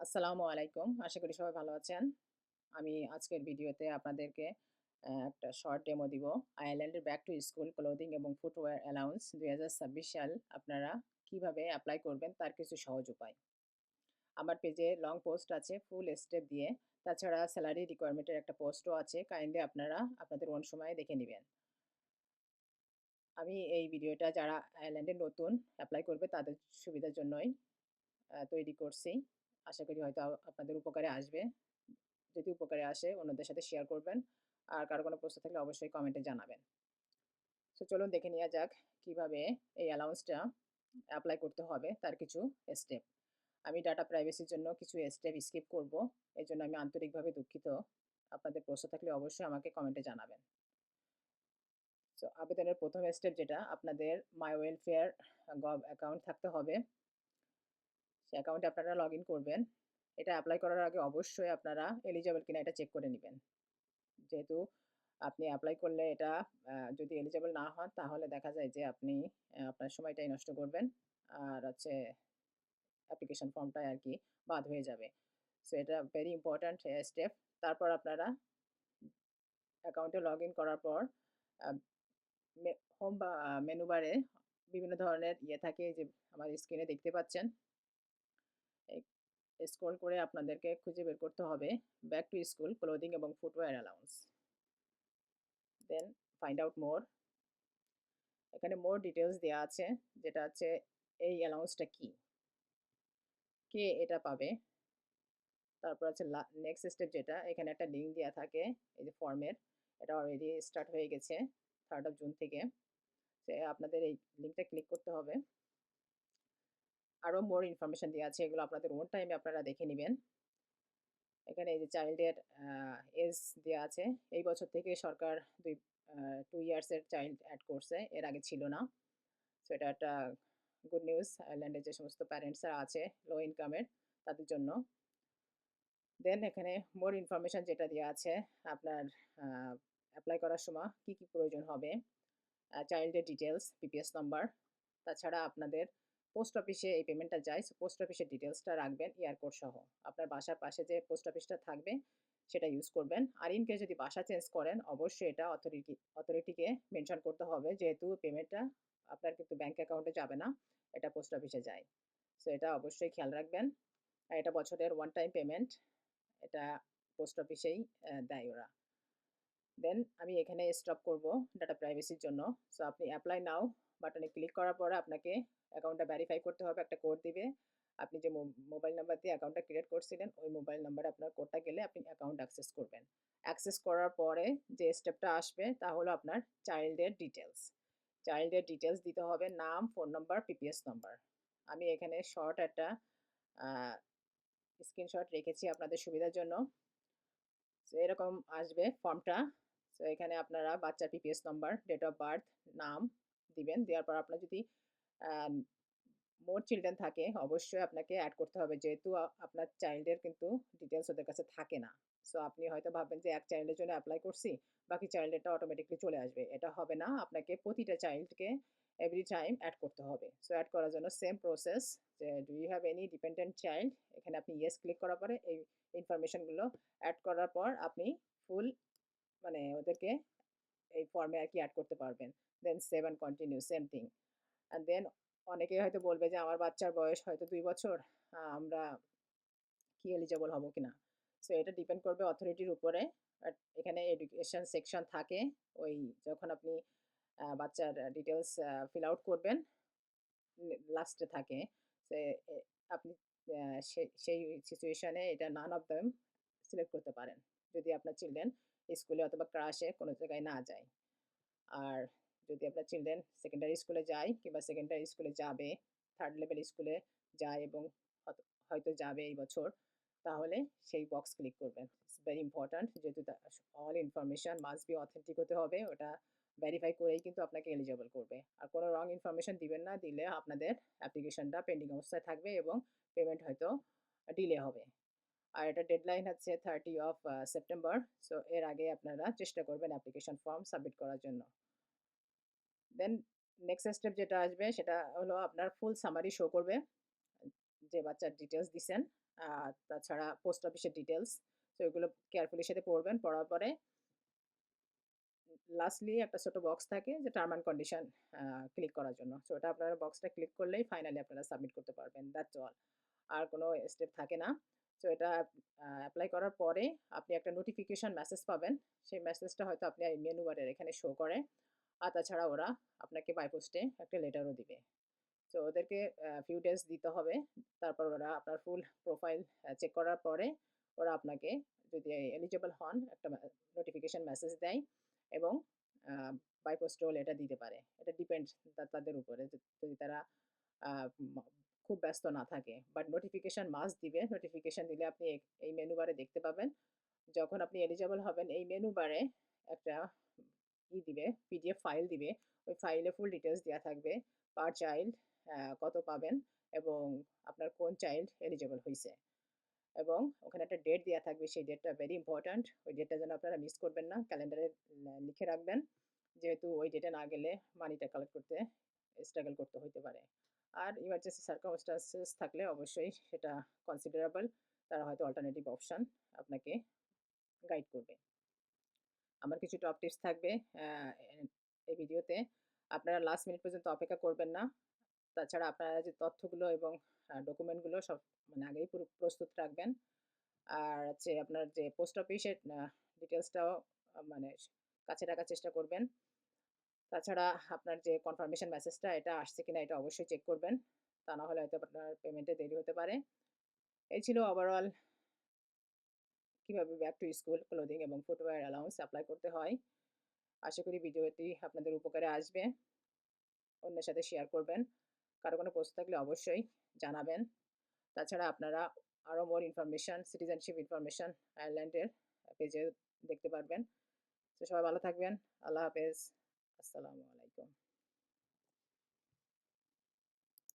আসসালামু আলাইকুম। আশা করি সবাই ভালো আছেন। আমি আজকের ভিডিওতে আপনাদেরকে একটা শর্ট ডেমো দিব। আয়ারল্যান্ডের ব্যাক টু স্কুল ক্লোদিং এবং ফুটওয়্যার অ্যালাউন্স ২০২৬ সাল আপনারা কিভাবে এপ্লাই করবেন তার কিছু সহজ উপায়। আমার পেজে লং পোস্ট আছে ফুল স্টেপ দিয়ে। তাছাড়া স্যালারি রিকোয়ারমেন্টের একটা পোস্টও আছে। কাইন্ডলি আপনারা আপনাদের ওন সময়ে দেখে নিবেন। আমি এই ভিডিওটা যারা আয়ারল্যান্ডে নতুন এপ্লাই করবে তাদের সুবিধার জন্যই তৈরি করছি। আশা করি হয়তো আপনাদের উপকারে আসবে। যদি উপকারে আসে অন্যদের সাথে শেয়ার করবেন। আর কারো কোনো প্রশ্ন থাকলে অবশ্যই কমেন্টে জানাবেন। সো চলুন দেখে নেওয়া যাক কিভাবে এই অ্যালাউন্সটা এপ্লাই করতে হবে তার কিছু স্টেপ। আমি ডাটা প্রাইভেসির জন্য কিছু স্টেপ স্কিপ করব। এজন্য আমি আন্তরিকভাবে দুঃখিত। আপনাদের প্রশ্ন থাকলে অবশ্যই আমাকে কমেন্টে জানাবেন। সো আবেদনের ১ম স্টেপ যেটা আপনাদের মাই ওয়েলফেয়ার গভ অ্যাকাউন্ট থাকতে হবে। সে অ্যাকাউন্টে আপনারা লগইন করবেন। এটা এপ্লাই করার আগে অবশ্যই আপনারা এলিজিবল কিনা এটা চেক করে নিবেন। যেহেতু আপনি এপ্লাই করলে এটা যদি এলিজিবল না হন তাহলে দেখা যায় যে আপনি আপনার সময়টাই নষ্ট করবেন। আর হচ্ছে অ্যাপ্লিকেশন ফর্মটাই আরকি বাদ হয়ে যাবে। সো এটা ভেরি ইম্পোর্টেন্ট স্টেপ। তারপর আপনারা অ্যাকাউন্টে লগইন করার পর আ হোম বা মেনু বারে বিভিন্ন ধরনের থাকে যে আমার স্ক্রিনে দেখতে পাচ্ছেন। স্ক্রল করে আপনাদেরকে খুঁজে বের করতে হবে ব্যাক টু স্কুল ক্লোদিং এবং footwear allowance. Then find out more. এখানে মোর ডিটেইলস দেয়া আছে যেটা হচ্ছে এই অ্যালাউন্সটা কি? কে এটা পাবে? তারপর হচ্ছে নেক্সট স্টেপ যেটা এখানে একটা লিঙ্ক দেয়া থাকে এই যে ফর্মের। এটা অলরেডি স্টার্ট হয়ে গেছে 3rd অফ জুন থেকে। আপনাদের এই লিঙ্কটা ক্লিক করতে হবে। আরো মোর ইনফরমেশন দেয়া আছে এগুলো আপনাদের ওন টাইমে আপনারা দেখে নিবেন। এখানে এই যে চাইল্ডের এজ দেয়া আছে। এই বছর থেকে সরকার 2 ইয়ার্স এর চাইল্ড এড করছে। এর আগে ছিল না। সো এটা একটা গুড নিউজ আয়ারল্যান্ডে যে সমস্ত প্যারেন্টসরা আছে লো ইনকামের তাদের জন্য। দেন এখানে মোর ইনফরমেশন যেটা দেয়া আছে আপনার আ এপ্লাই করার সময় কি প্রয়োজন হবে। চাইল্ডের ডিটেইলস, পিপিএস নাম্বার। তাছাড়া আপনাদের পোস্ট অফিসে এই পেমেন্টটা যায়। সো পোস্ট অফিসের ডিটেইলসটা রাখবেন এয়ার কোড সহ। আপনার বাসার পাশে যে পোস্ট অফিসটা থাকবে সেটা ইউজ করবেন। আর ইন কেস যদি বাসা চেঞ্জ করেন অবশ্যই এটা অথরিটিকে মেনশন করতে হবে যেহেতু পেমেন্টটা আপনার কিন্তু ব্যাংক অ্যাকাউন্টে যাবে না। এটা পোস্ট অফিসে যায়। সো এটা অবশ্যই খেয়াল রাখবেন। আর এটা বছরের ওয়ান টাইম পেমেন্ট। এটা পোস্ট অফিসেই দেয় ওরা। দেন আমি এখানে স্টপ করব ডাটা প্রাইভেসির জন্য। সো আপনি অ্যাপ্লাই নাও বাটনে ক্লিক করার পরে আপনাকে অ্যাকাউন্টটা ভেরিফাই করতে হবে। একটা কোড দিবে। আপনি যে মোবাইল নাম্বার দিয়ে অ্যাকাউন্টটা ক্রিয়েট করছিলেন, ওই মোবাইল নাম্বারে আপনার কোডটা গেলে আপনি অ্যাকাউন্ট অ্যাক্সেস করবেন। অ্যাক্সেস করার পরে যে স্টেপটা আসবে তা হলো আপনার চাইল্ডের ডিটেইলস। চাইল্ডের ডিটেইলস দিতে হবে নাম, ফোন নাম্বার, পিপিএস নাম্বার। আমি এখানে শর্ট একটা আ স্ক্রিনশট রেখেছি আপনাদের সুবিধার জন্য। সো এরকম আসবে ফর্মটা। সো এখানে আপনারা বাচ্চার PPS number, date of birth, নাম দিবেন। দেওয়ার পর আপনার যদি আ মোর চিলড্রেন থাকে অবশ্যই আপনাকে এড করতে হবে। যেহেতু আপনার চাইল্ডের কিন্তু ডিটেইলস ওদের কাছে থাকে না। সো আপনি হয়তো ভাববেন যে এক চাইল্ডের জন্য এপ্লাই করছি, বাকি চাইল্ডেরটা অটোমেটিক্যালি চলে আসবে। এটা হবে না। আপনাকে প্রতিটা চাইল্ডকে এভরি টাইম এড করতে হবে। সো এড করার জন্য সেম প্রসেস যে do you have any dependent child? এখানে আপনি ইয়েস ক্লিক করার পরে এই ইনফরমেশন গুলো এড করার পর আপনি ফুল মানে ওদেরকে এই ফর্মে আরকি এড করতে পারবেন। Then save and continue same thing. And then অনেকেই হয়তো বলবে যে আমার বাচ্চার বয়স হয়তো ২ বছর। আমরা কি এলিজিবল হব কিনা? সো এটা ডিপেন্ড করবে অথরিটির উপরে। এখানে এডুকেশন সেকশন থাকে। ওই যখন আপনি বাচ্চার ডিটেইলস ফিল আউট করবেন লাস্টে থাকে। সে এ আপনি আ সেই সিচুয়েশন এ এটা none of them সিলেক্ট করতে পারেন। যদি আপনার চিলড্রেন স্কুলে অথবা ক্লাসে কোন জায়গায় না যায়। আর যদি আপনার চিলড্রেন সেকেন্ডারি স্কুলে যায় কিংবা সেকেন্ডারি স্কুলে যাবে, 3rd লেভেল স্কুলে যায় এবং হয়তো যাবে এই বছর, তাহলে সেই বক্স ক্লিক করবেন। ইটস ভেরি ইম্পোর্টেন্ট যেহেতু all information must be authentic হতে হবে। ওটা ভেরিফাই করেই কিন্তু আপনাকে এলিজিবল করবে। আর কোনো রং ইনফরমেশন দিবেন না, দিলে আপনাদের অ্যাপ্লিকেশনটা পেন্ডিং অবস্থায় থাকবে এবং পেমেন্ট হয়তো ডিলে হবে। আর এটা ডেডলাইন হচ্ছে 30 অফ সেপ্টেম্বর। সো এর আগে আপনারা চেষ্টা করবেন অ্যাপ্লিকেশন ফর্ম সাবমিট করার জন্য। দেন নেক্সট স্টেপ যেটা আসবে সেটা হলো আপনার ফুল সামারি শো করবে। যে বাচ্চার ডিটেইলস দিছেন, তাছাড়া পোস্ট অফিসের ডিটেইলস। তো এগুলো কেয়ারফুলি সাথে পড়বেন। পড়ার পরে লাস্টলি একটা ছোট বক্স থাকে যে term and condition a click করার জন্য। সো ওটা আপনারা বক্সটা ক্লিক করলেই ফাইনালি আপনারা সাবমিট করতে পারবেন। That's all. আর কোনো স্টেপ থাকে না। সো এটা এপ্লাই করার পরে আপনি একটা নোটিফিকেশন মেসেজ পাবেন। সেই মেসেজটা হয়তো আপনি এই মেনু বারের এখানে শো করে। আর তাছাড়া ওরা আপনাকে বাই পোস্টে একটা লেটারও দিবে। সো ওদেরকে ফিউ ডেজ দিতে হবে। তারপর ওরা আপনার ফুল প্রোফাইল চেক করার পরে ওরা আপনাকে যদি এলিজিবল হন একটা নোটিফিকেশন মেসেজ দেয় এবং আ বাই পোস্টেও লেটার দিতে পারে। এটা ডিপেন্ডস তাদের উপরে যদি তারা আ ম খুব ব্যস্ত না থাকে। বাট নোটিফিকেশন মাস্ট দিবে। নোটিফিকেশন দিলে আপনি এই মেনু বারে দেখতে পাবেন। যখন আপনি এলিজিবল হবেন এই মেনু বারে একটা দিবে, পিডিএফ ফাইল দিবে। ওই ফাইলে ফুল ডিটেইলস দেয়া থাকবে। পার চাইল্ড কত পাবেন এবং আপনার কোন চাইল্ড এলিজিবল হইছে। এবং ওখানে একটা ডেট দেয়া থাকবে। সেই ডেটটা ভেরি ইম্পোর্টেন্ট। ওই ডেটটা যেন আপনারা মিস করবেন না। ক্যালেন্ডারে লিখে রাখবেন। যেহেতু ওই ডেটে না গেলে মানিটা কালেক্ট করতে স্ট্রাগল করতে হইতে পারে। আর ইমার্জেন্সি সার্কামস্ট্যান্সেস থাকলে অবশ্যই সেটা কনসিডারেবল। তারা হয়তো অল্টারনেটিভ অপশন আপনাকে গাইড করবে। আমার কিছু টপ টিপস থাকবে এই ভিডিওতে। আপনারা লাস্ট মিনিট পর্যন্ত অপেক্ষা করবেন না। তাছাড়া আপনারা যে তথ্যগুলো এবং ডকুমেন্টগুলো সব মানে আগেই প্রস্তুত রাখবেন। আর হচ্ছে আপনার যে পোস্ট অফিসের ডিটেইলসটাও মানে কাছে রাখার চেষ্টা করবেন। তাছাড়া আপনার যে কনফার্মেশন মেসেজটা এটা আসছে কিনা এটা অবশ্যই চেক করবেন। তা না হলে হয়তো আপনার পেমেন্টে দেরি হতে পারে। এই ছিল ওভারঅল কিভাবে ব্যাক টু স্কুল ক্লোদিং এবং ফুটওয়্যার অ্যালাউন্স এপ্লাই করতে হয়। আশা করি ভিডিওটি আপনাদের উপকারে আসবে। অন্যের সাথে শেয়ার করবেন। কারো কোনো প্রশ্ন থাকলে অবশ্যই জানাবেন। তাছাড়া আপনারা আরও মোর ইনফরমেশন, সিটিজেনশিপ ইনফরমেশন আয়ারল্যান্ডের পেজে দেখতে পারবেন। তো সবাই ভালো থাকবেন। আল্লাহ হাফেজ। আসসালামু আলাইকুম।